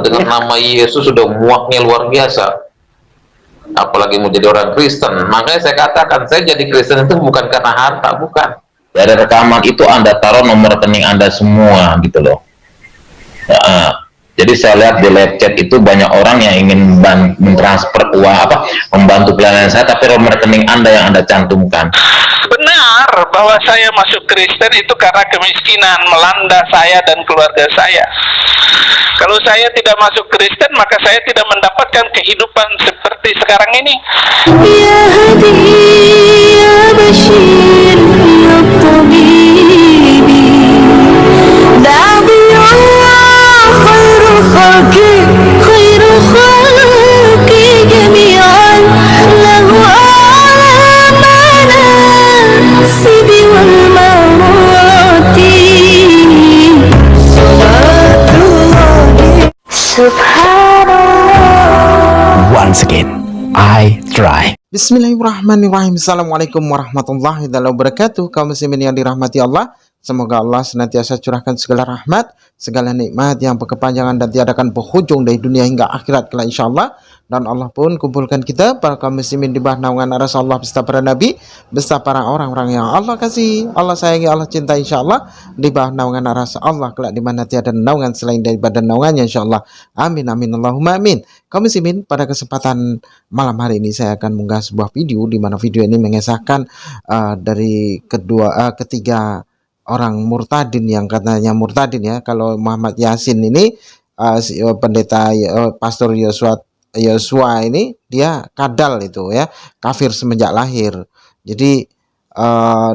Betul, dengan nama Yesus sudah muaknya luar biasa. Apalagi mau jadi orang Kristen. Makanya saya katakan, saya jadi Kristen itu bukan karena harta, bukan. Dari rekaman itu Anda taruh nomor rekening Anda semua, gitu loh. Jadi saya lihat di live chat itu banyak orang yang ingin mentransfer uang, membantu pelayanan saya, tapi nomor rekening Anda yang Anda cantumkan. Benar bahwa saya masuk Kristen itu karena kemiskinan melanda saya dan keluarga saya. Kalau saya tidak masuk Kristen, maka saya tidak mendapatkan kehidupan seperti sekarang ini. Ya Hadi, ya Bashir, ya Tabibi, Da'biyullah khairul khalqi, khairul khalqi jami'an, lahu alamana sibi wal mawati. Once again, I try. Bismillahirrahmanirrahim. Assalamualaikum warahmatullahi wabarakatuh. Kaum muslimin yang dirahmati Allah, semoga Allah senantiasa curahkan segala rahmat, segala nikmat yang berkepanjangan dan tiadakan berhujung dari dunia hingga akhirat kelak insyaallah. Dan Allah pun kumpulkan kita para kaum muslimin di bawah naungan aras Allah beserta para nabi, beserta para orang-orang yang Allah kasih, Allah sayangi, Allah cinta insyaallah, di bawah naungan aras Allah kelak di mana tiada naungan selain daripada naungannya insyaallah. Amin amin Allahumma amin. Kaum muslimin, pada kesempatan malam hari ini saya akan mengunggah sebuah video di mana video ini mengesahkan dari ketiga orang murtadin yang katanya murtadin ya. Kalau Muhammad Yasin ini pendeta Pastor Yosua ini dia kadal itu ya, kafir semenjak lahir. Jadi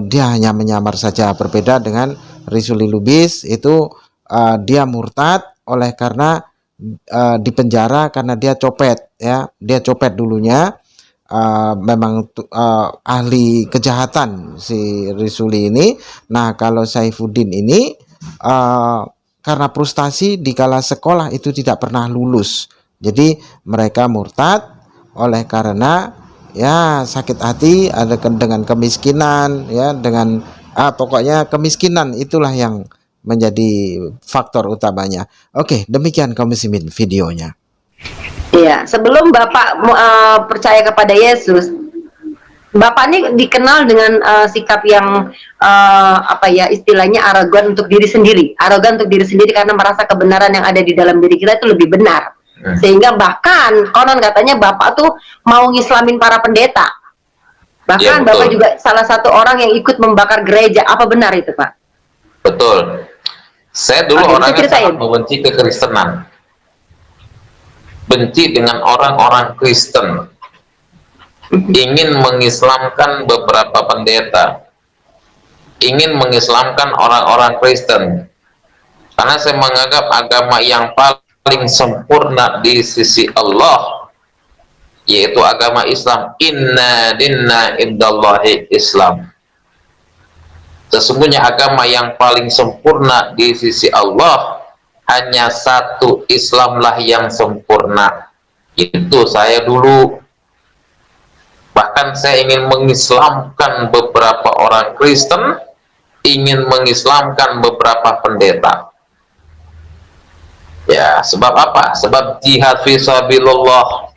dia hanya menyamar saja, berbeda dengan Rizuli Lubis itu dia murtad oleh karena dipenjara karena dia copet ya, dia copet dulunya. Memang ahli kejahatan si Rizuli ini. Nah kalau Saifuddin ini karena frustasi di kala sekolah itu tidak pernah lulus, jadi mereka murtad oleh karena ya sakit hati ada dengan kemiskinan ya, dengan pokoknya kemiskinan itulah yang menjadi faktor utamanya. Oke, demikian kaum muslimin videonya. Iya, sebelum Bapak percaya kepada Yesus, Bapak ini dikenal dengan sikap yang istilahnya arogan untuk diri sendiri, karena merasa kebenaran yang ada di dalam diri kita itu lebih benar. Sehingga bahkan konon katanya Bapak tuh mau ngislamin para pendeta. Bahkan ya, Bapak juga salah satu orang yang ikut membakar gereja. Apa benar itu, Pak? Betul. Saya dulu orangnya sangat membenci kekristenan. Benci dengan orang-orang Kristen. Ingin mengislamkan beberapa pendeta. Ingin mengislamkan orang-orang Kristen. Karena saya menganggap agama yang paling sempurna di sisi Allah yaitu agama Islam. Inna dinna indallahi Islam. Sesungguhnya agama yang paling sempurna di sisi Allah hanya satu, Islamlah yang sempurna. Itu saya dulu. Bahkan saya ingin mengislamkan beberapa orang Kristen, ingin mengislamkan beberapa pendeta. Ya, sebab apa? Sebab jihad fisabilillah,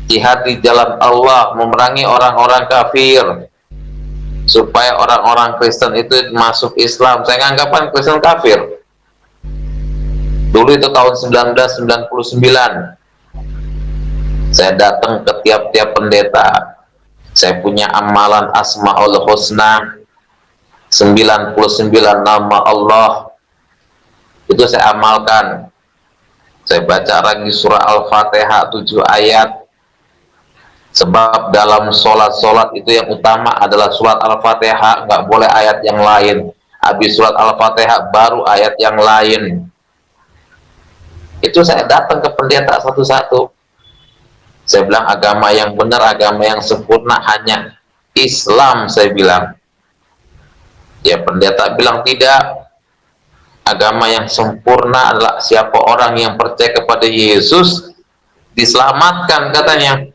jihad di jalan Allah, memerangi orang-orang kafir supaya orang-orang Kristen itu masuk Islam. Saya nganggapkan Kristen kafir. Dulu itu tahun 1999. Saya datang ke tiap-tiap pendeta. Saya punya amalan Asmaul Husna, 99 nama Allah. Itu saya amalkan. Saya baca lagi surah Al-Fatihah 7 ayat. Sebab dalam sholat-sholat itu yang utama adalah surat Al-Fatihah, nggak boleh ayat yang lain. Habis surat Al-Fatihah baru ayat yang lain. Itu saya datang ke pendeta satu-satu. Saya bilang agama yang benar, agama yang sempurna hanya Islam, saya bilang. Ya, pendeta bilang tidak. Agama yang sempurna adalah siapa orang yang percaya kepada Yesus diselamatkan, katanya.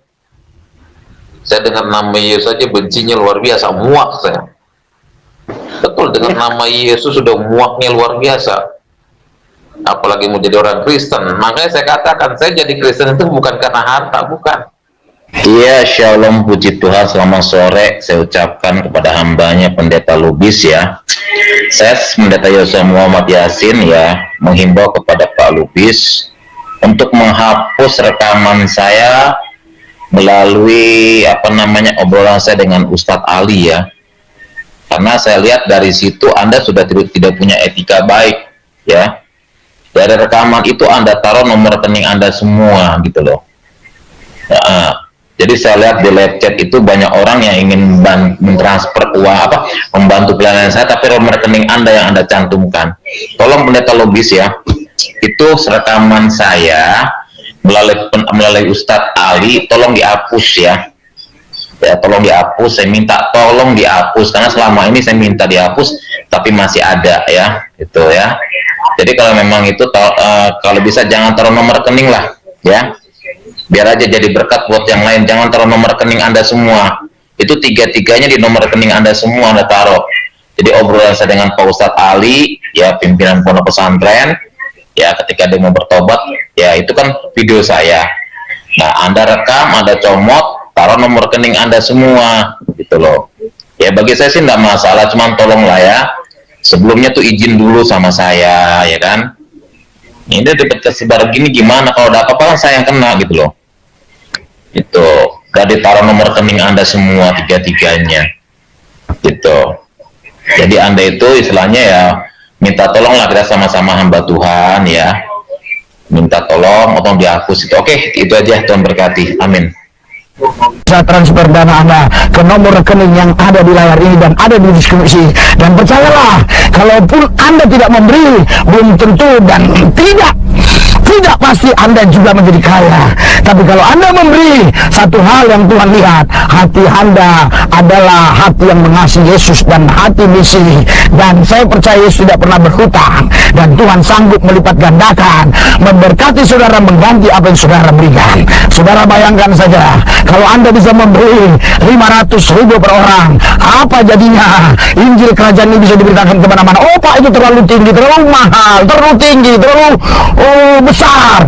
Saya dengan nama Yesus saja bencinya luar biasa, muak saya. Betul, dengan nama Yesus sudah muaknya luar biasa. apalagi mau jadi orang Kristen. Makanya saya katakan, saya jadi Kristen itu bukan karena harta, bukan. Iya, shalom, puji Tuhan. Selamat sore saya ucapkan kepada hambanya Pendeta Lubis ya. Saya Pendeta Yosua Muhammad Yasin ya, menghimbau kepada Pak Lubis untuk menghapus rekaman saya melalui obrolan saya dengan Ustadz Ali ya. Karena saya lihat dari situ Anda sudah tidak punya etika baik ya. Dari rekaman itu Anda taruh nomor rekening Anda semua gitu loh. Ya, jadi saya lihat di live chat itu banyak orang yang ingin mentransfer uang membantu pelayanan saya, tapi nomor rekening Anda yang Anda cantumkan. Tolong Pendeta Lubis ya, itu rekaman saya melalui Ustadz Ali, tolong dihapus ya. Ya, tolong dihapus. Saya minta tolong dihapus karena selama ini saya minta dihapus, tapi masih ada ya, itu ya. Jadi kalau memang itu kalau bisa jangan taruh nomor rekening lah ya. Biar aja jadi berkat buat yang lain. Jangan taruh nomor rekening Anda semua. Itu tiga-tiganya di nomor rekening Anda semua Anda taruh. Jadi obrolan saya dengan Pak Ustadz Ali ya, pimpinan pondok pesantren ya, ketika dia mau bertobat ya, itu kan video saya. Nah, Anda rekam, Anda comot, taruh nomor rekening Anda semua gitu loh. Ya bagi saya sih enggak masalah, cuman tolonglah ya, sebelumnya tuh izin dulu sama saya ya kan. Ini dapat kesebar gini gimana, kalau ada apa-apa kan saya yang kena gitu loh. Itu gak ditaruh nomor rekening Anda semua tiga-tiganya gitu. Jadi Anda itu istilahnya ya minta tolonglah, kita sama-sama hamba Tuhan ya, minta tolong dihapus itu. Oke, itu aja. Tuhan berkati, amin. Bisa transfer dana Anda ke nomor rekening yang ada di layar ini dan ada di deskripsi. Dan percayalah, kalaupun Anda tidak memberi, belum tentu dan tidak pasti Anda juga menjadi kaya. Tapi kalau Anda memberi, satu hal yang Tuhan lihat, hati Anda adalah hati yang mengasihi Yesus dan hati misi. Dan saya percaya Yesus tidak pernah berhutang, dan Tuhan sanggup melipat gandakan, memberkati saudara, mengganti apa yang saudara berikan. Saudara bayangkan saja, kalau Anda bisa memberi 500.000 per orang, apa jadinya Injil kerajaan ini bisa diberitakan kemana-mana. Oh Pak, itu terlalu tinggi, terlalu mahal, terlalu tinggi, terlalu besar.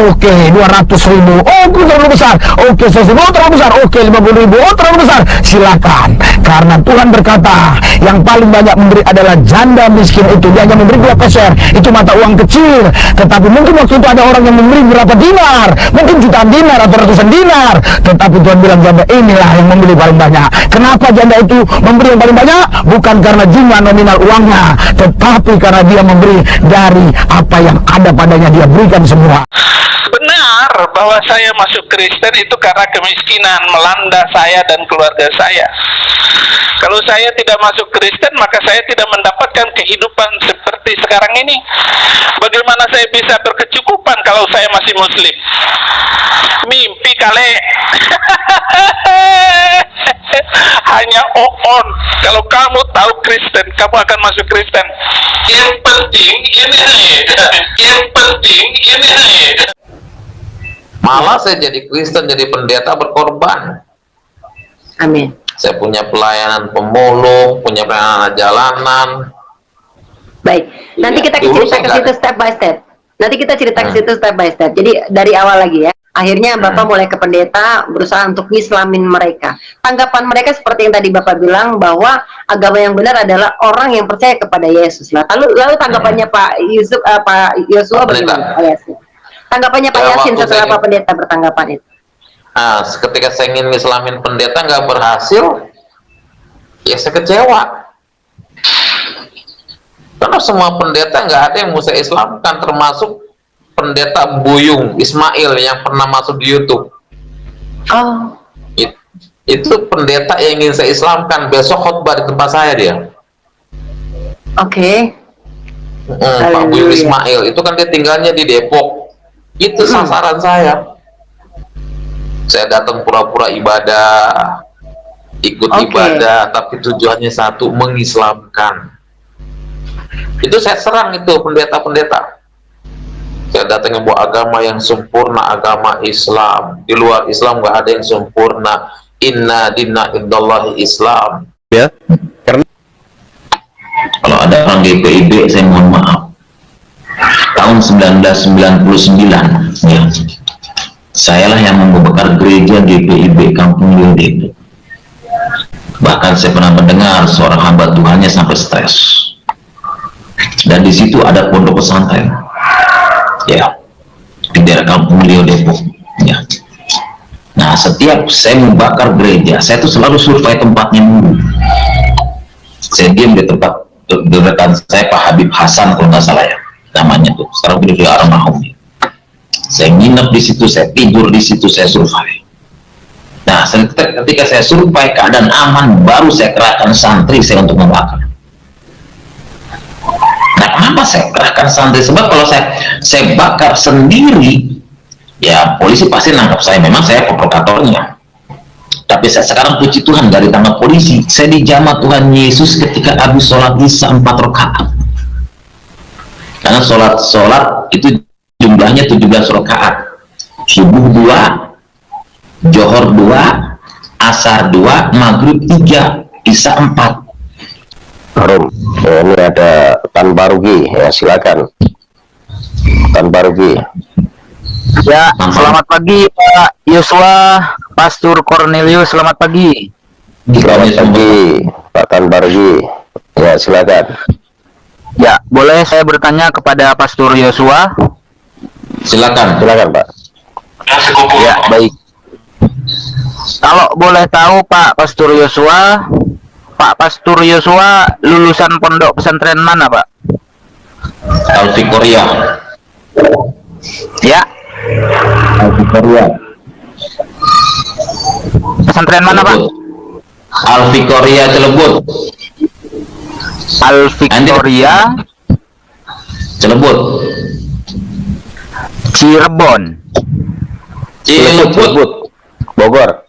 Oke, 200.000. Oh, terlalu besar. Oke, 100.000. Oh, terlalu besar. Oke, 50.000. Oh, terlalu besar. Silakan. Karena Tuhan berkata, yang paling banyak memberi adalah janda miskin itu. Dia hanya memberi 2 peser. Itu mata uang kecil. Tetapi mungkin waktu itu ada orang yang memberi berapa dinar. Mungkin jutaan dinar atau ratusan dinar. Tetapi Tuhan bilang, janda inilah yang memberi paling banyak. Kenapa janda itu memberi yang paling banyak? Bukan karena jumlah nominal uangnya, tetapi karena dia memberi dari apa yang ada padanya, dia berikan semua. Benar bahwa saya masuk Kristen itu karena kemiskinan melanda saya dan keluarga saya. Kalau saya tidak masuk Kristen, maka saya tidak mendapatkan kehidupan seperti sekarang ini. Bagaimana saya bisa berkecukupan kalau saya masih Muslim? Mimpi kali. Hanya on. Kalau kamu tahu Kristen, kamu akan masuk Kristen. Yang penting ini. Malah saya jadi Kristen, jadi pendeta berkorban. Amin. Saya punya pelayanan pemulung, punya pelayanan jalanan. Baik, nanti kita cerita ke situ step by step. Nanti kita cerita ke situ step by step. Jadi dari awal lagi ya. Akhirnya Bapak mulai ke pendeta, berusaha untuk ngislamin mereka. Tanggapan mereka seperti yang tadi Bapak bilang, bahwa agama yang benar adalah orang yang percaya kepada Yesus. Lalu tanggapannya Pak Yosua bagaimana? Pak Yasin. Tanggapannya Pak Yasin setelah Pak Pendeta bertanggapan itu. Nah, ketika saya ingin ngislamin pendeta nggak berhasil, ya saya kecewa. Karena semua pendeta nggak ada yang mau saya islamkan, termasuk pendeta Buyung Ismail yang pernah masuk di YouTube. Oh. Itu pendeta yang ingin saya islamkan, besok khotbah di tempat saya dia. Oke. Pak Buyung Ismail, itu kan dia tinggalnya di Depok. Itu sasaran saya. Saya datang pura-pura ibadah, ikut ibadah, tapi tujuannya satu, mengislamkan. Itu saya serang itu pendeta-pendeta. Saya datang membawa agama yang sempurna, agama Islam. Di luar Islam nggak ada yang sempurna. Inna dinna indallahi Islam. Ya, karena kalau ada orang GPIB, saya mohon maaf. tahun 1999 ya. Sayalah yang membakar gereja GPIB Kampung Liu Depok. Bahkan saya pernah mendengar seorang hamba Tuhannya sampai stres. Dan di situ ada pondok pesantren, ya, di daerah Kampung Liu Depok. Ya. Nah, setiap saya membakar gereja, saya tuh selalu survei tempatnya dulu. Saya diam di tempat rekan saya Pak Habib Hasan kalau nggak salah ya namanya tuh. Sekarang di almarhum. Saya nginep di situ, saya tidur di situ, saya survei. Nah, ketika saya survei keadaan aman, baru saya kerahkan santri saya untuk membakar. Nah, kenapa saya kerahkan santri? Sebab kalau saya bakar sendiri, ya polisi pasti nangkap saya. Memang saya provokatornya. Tapi saya sekarang puji Tuhan dari tangan polisi, saya dijamah Tuhan Yesus ketika habis sholat Isya 4 rakaat. Karena sholat itu jumlahnya 17 rakaat. Subuh 2, Johor 2, Asar 2, Maghrib 3, Isya 4. Harum, ini ada Tan Barugi, ya silakan. Tan Barugi. Ya, selamat pagi Pak Yosua, Pastor Cornelius, selamat pagi. Selamat pagi Pak Tan Barugi. Ya silakan. Ya, boleh saya bertanya kepada Pastor Yosua? Silakan. Silakan Pak. Ya, baik. Kalau boleh tahu Pak Pastor Yosua, Pak Pastor Yosua lulusan pondok pesantren mana Pak? Al-Fikoriah. Ya, Al-Fikoriah. pesantren mana Pak? Al-Fikoriah Cilebut. Al-Victoria Cilebut. Cirebon. Cilebut. Bogor.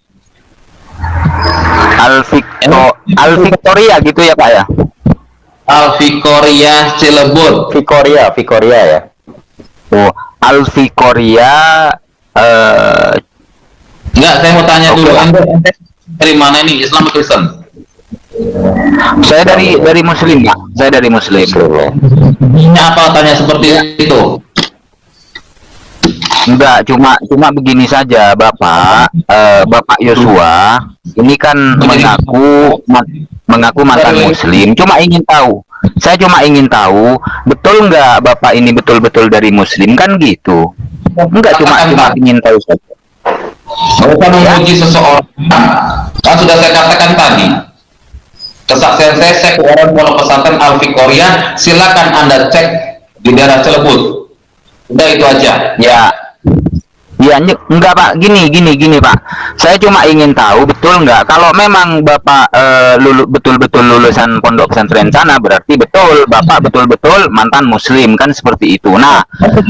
Al-Victoria gitu ya Pak ya? Al-Fikoriah Cilebut. Victoria ya. Oh, Al-Victoria Enggak, saya mau tanya dulu, Anda dari mana ini, Islam atau Kristen? saya dari Muslim Pak. Saya dari Muslim. Apa tanya seperti itu? Enggak, cuma begini saja Bapak, Bapak Yosua ini kan mengaku mantan Muslim. Saya cuma ingin tahu, betul nggak Bapak ini betul-betul dari Muslim kan gitu? Enggak, cuma ingin tahu saja. Kalau memuji seseorang, kan sudah saya katakan tadi, kesaksian saya ke orang pondok pesantren Al-Fikoriah, silakan Anda cek di daerah Cilebut. Udah itu aja. Ya, enggak Pak, gini Pak. Saya cuma ingin tahu betul nggak kalau memang Bapak betul-betul lulusan pondok pesantren sana, berarti betul Bapak betul-betul mantan Muslim kan seperti itu. Nah,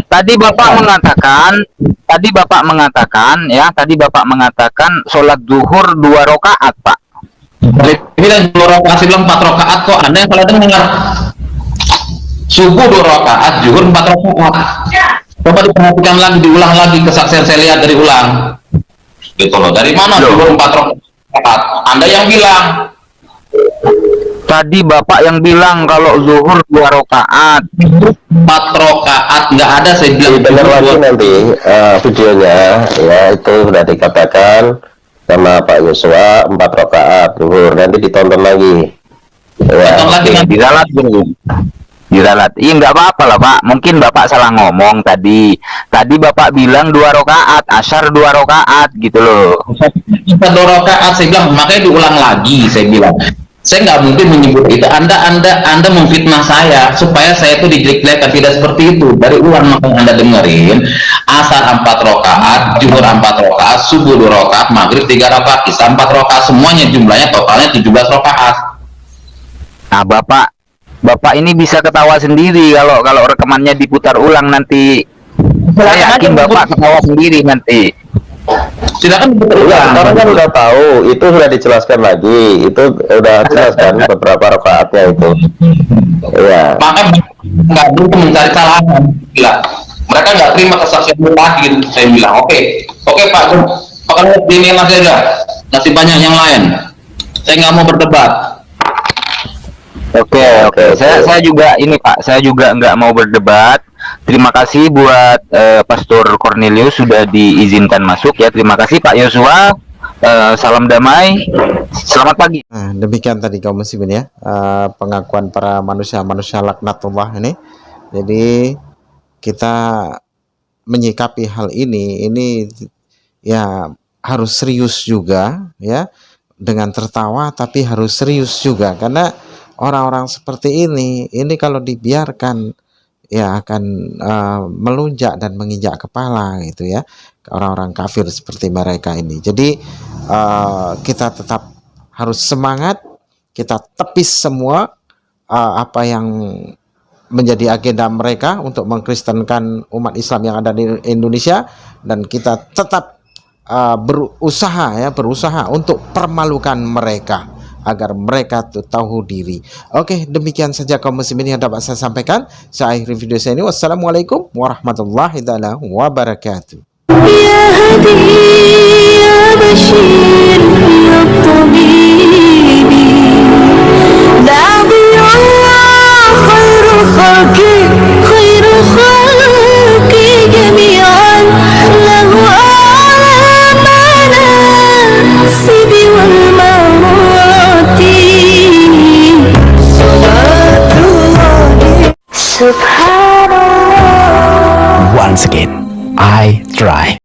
tadi Bapak mengatakan sholat zuhur 2 rakaat Pak. Bilang 2 rakaat, saya bilang 4 rakaat kok. Anda yang salah dengar. Subuh 2 rakaat, zuhur 4 rakaat. Coba diperhatikan lagi, diulang lagi kesaksian saya lihat dari ulang. Gitu loh. Dari mana zuhur 4 rakaat? Anda yang bilang. Tadi Bapak yang bilang kalau zuhur 2 rakaat. 4 rakaat nggak ada, saya bilang. Dengar lagi nanti videonya, ya itu sudah dikatakan sama Pak Yosua 4 rakaat zuhur. Nanti ditonton lagi. Ya, Tonton lagi nanti. Diralat. Iya nggak apa-apa lah Pak. Mungkin Bapak salah ngomong tadi. Tadi Bapak bilang 2 rakaat, Asyar 2 rakaat gitu loh. 2 rakaat saya bilang, makanya diulang lagi saya bilang. Saya nggak mungkin menyebut itu. Anda memfitnah saya supaya saya itu dijelek-jelekan, tidak seperti itu. Dari ulang makanya Anda dengerin. Asar 4 rakaat, Zuhur 4 rakaat, Subuh 2 rakaat, Maghrib 3 rakaat, Isya 4 rakaat, semuanya jumlahnya totalnya 17 rakaat. Nah Bapak ini bisa ketawa sendiri kalau rekamannya diputar ulang nanti. Saya yakin Bapak ketawa sendiri nanti. Silakan diputar ulang. Sekarang kan udah tahu, itu sudah dijelaskan lagi. Itu udah jelaskan beberapa rakaatnya itu. Ya. Maka nggak dulu mencari kesalahan. Gila. Mereka nggak terima kesaksian lagi. Saya bilang, oke Pak, pokoknya dinilai saja. Masih banyak yang lain. Saya nggak mau berdebat. Oke. Saya juga ini Pak, saya juga nggak mau berdebat. Terima kasih buat Pastor Cornelius sudah diizinkan masuk ya. Terima kasih Pak Yosua. Salam damai. Selamat pagi. Nah, demikian tadi kaum muslimin ya, pengakuan para manusia laknatullah ini. Jadi kita menyikapi hal ini ya harus serius juga ya, dengan tertawa tapi harus serius juga, karena orang-orang seperti ini kalau dibiarkan ya akan melunjak dan menginjak kepala gitu ya, orang-orang kafir seperti mereka ini. Jadi kita tetap harus semangat, kita tepis semua apa yang menjadi agenda mereka untuk mengkristenkan umat Islam yang ada di Indonesia, dan kita tetap berusaha untuk permalukan mereka agar mereka tahu diri. Oke, demikian saja kaum muslimin yang dapat saya sampaikan. Saya akhiri video saya ini. Wassalamualaikum warahmatullahi wabarakatuh. Ya Hadi, ya Bashir, ya Tabibi, Nabi Allah, khairul khalqi, khairul khalqi jami'an, lahu a'la manasibi wal marati, salatullahi subhanahu